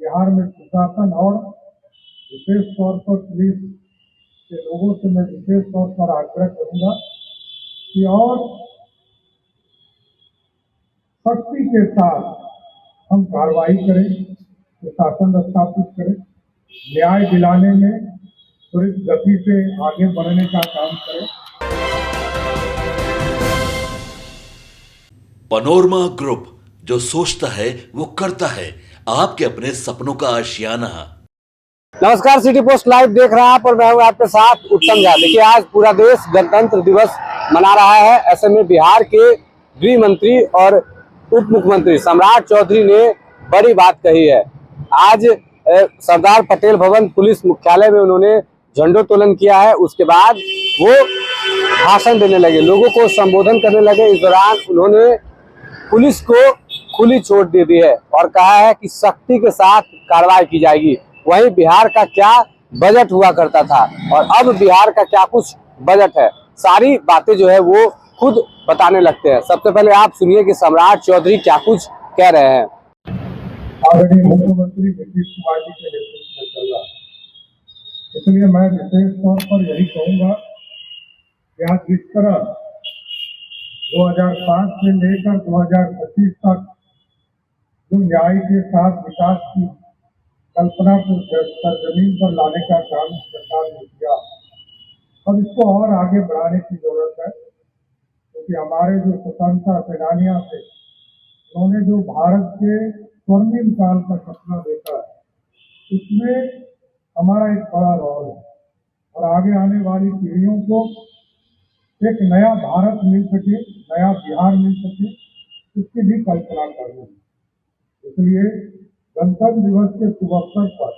बिहार में प्रशासन और विशेष तौर पर पुलिस के लोगों से मैं विशेष तौर पर आग्रह करूंगा कि और सख्ती के साथ हम कार्रवाई करें, प्रशासन स्थापित करें, न्याय दिलाने में त्वरित गति से आगे बढ़ने का काम करें। पनोरमा ग्रुप, जो सोचता है वो करता है, आपके अपने सपनों का आशियाना। नमस्कार, सिटी पोस्ट लाइव देख रहे हैं आप और मैं हूं आपके साथ उत्तम झा। देखिए, आज पूरा देश गणतंत्र दिवस मना रहा है। ऐसे में बिहार के गृह मंत्री और उप मुख्यमंत्री सम्राट चौधरी ने बड़ी बात कही है। आज सरदार पटेल भवन पुलिस मुख्यालय में उन्होंने झंडोत्तोलन किया है। उसके बाद वो भाषण देने लगे, लोगों को संबोधन करने लगे। इस दौरान उन्होंने पुलिस को खुली छूट दे दी है और कहा है कि सख्ती के साथ कार्रवाई की जाएगी। वहीं बिहार का क्या बजट हुआ करता था और अब बिहार का क्या कुछ बजट है, सारी बातें जो है वो खुद बताने लगते हैं। सबसे पहले आप सुनिए कि सम्राट चौधरी क्या कुछ कह रहे हैं। आदरणीय मुख्यमंत्री नीतीश कुमार जी के नेतृत्व में चल रहा है, इसलिए मैं विशेष तौर पर यही कहूंगा कि आज जिस तरह 2005 से लेकर 2025 तक जो न्याय के साथ विकास की कल्पना को सरजमीन पर लाने का काम सरकार ने किया, अब इसको और आगे बढ़ाने की जरूरत है। क्योंकि हमारे जो स्वतंत्रता सेनानियां थे, उन्होंने जो भारत के स्वर्णिम काल का सपना देखा है, उसमें हमारा एक बड़ा रोल है और आगे आने वाली पीढ़ियों को एक नया भारत मिल सके, नया बिहार मिल सके, इसकी भी कल्पना करनी है। इसलिए गणतंत्र दिवस के शुभ अवसर पर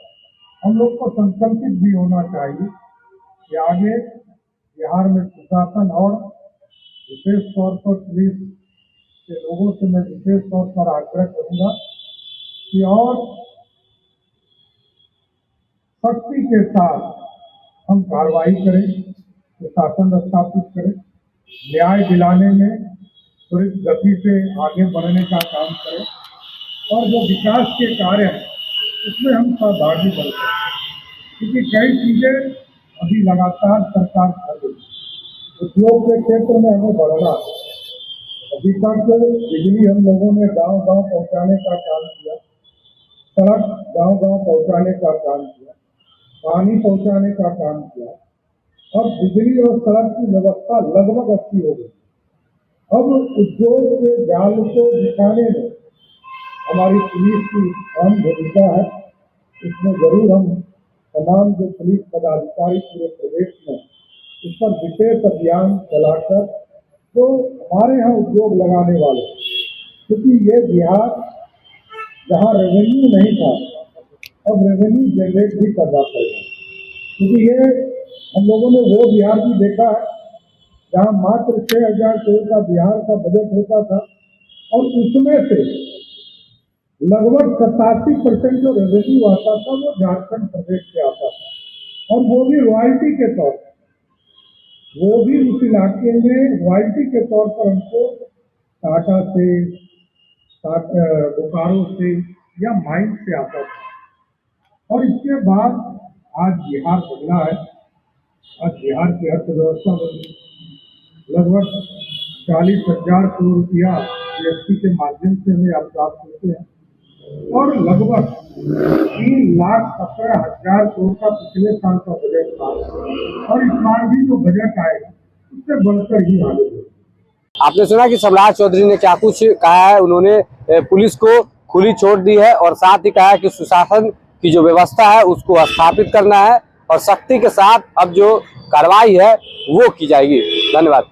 हम लोग को संकल्पित भी होना चाहिए कि आगे बिहार में प्रशासन और विशेष तौर पर पुलिस के लोगों से मैं विशेष तौर पर आग्रह करूंगा कि और सख्ती के साथ हम कार्रवाई करें, प्रशासन स्थापित करें, न्याय दिलाने में त्वरित गति से आगे बढ़ने का काम करें और जो विकास के कार्य हैं उसमें हम सहभागी बन सकते, क्योंकि कई चीजें अभी लगातार सरकार कर रही है। उद्योग के क्षेत्र में हमें बढ़ना है। अभी तक बिजली हम लोगों ने गांव-गांव पहुंचाने का काम किया, सड़क गांव-गांव पहुंचाने का काम किया, पानी पहुंचाने का काम किया। अब बिजली और सड़क की व्यवस्था लगभग अच्छी हो गई। अब उद्योग के जाल को दिखाने में हमारी पुलिस की अहम भूमिका है। इसमें जरूर हम तमाम जो पुलिस पदाधिकारी पूरे प्रदेश में इस पर विशेष अभियान चलाकर तो हमारे यहाँ उद्योग लगाने वाले, क्योंकि ये बिहार जहाँ रेवेन्यू नहीं था, अब रेवेन्यू जनरेट भी करना पड़ेगा। क्योंकि ये हम लोगों ने वो बिहार भी देखा है जहाँ मात्र 6,000 करोड़ का बिहार का बजट होता था और उसमें से लगभग 87% जो रेवेन्यू आता था वो झारखंड प्रदेश से आता था, और वो भी रॉयल्टी के तौर पर। वो भी उस इलाके में रॉयल्टी के तौर पर हमको टाटा से, बोकारो से या माइन से आता था। और इसके बाद आज बिहार बदला है। आज बिहार की अर्थव्यवस्था बनी, लगभग 40,000 करोड़ रुपया जीएसटी के माध्यम से हमें आप प्राप्त होते हैं और लगभग 3,17,000 करोड़ का पिछले साल का बजट था और इस बार भी जो बजट आएगा उससे बढ़कर ही आगे। आपने सुना कि सम्राट चौधरी ने क्या कुछ कहा है। उन्होंने पुलिस को खुली छूट दी है और साथ ही कहा है कि सुशासन की जो व्यवस्था है उसको स्थापित करना है और सख्ती के साथ अब जो कार्रवाई है वो की जाएगी। धन्यवाद।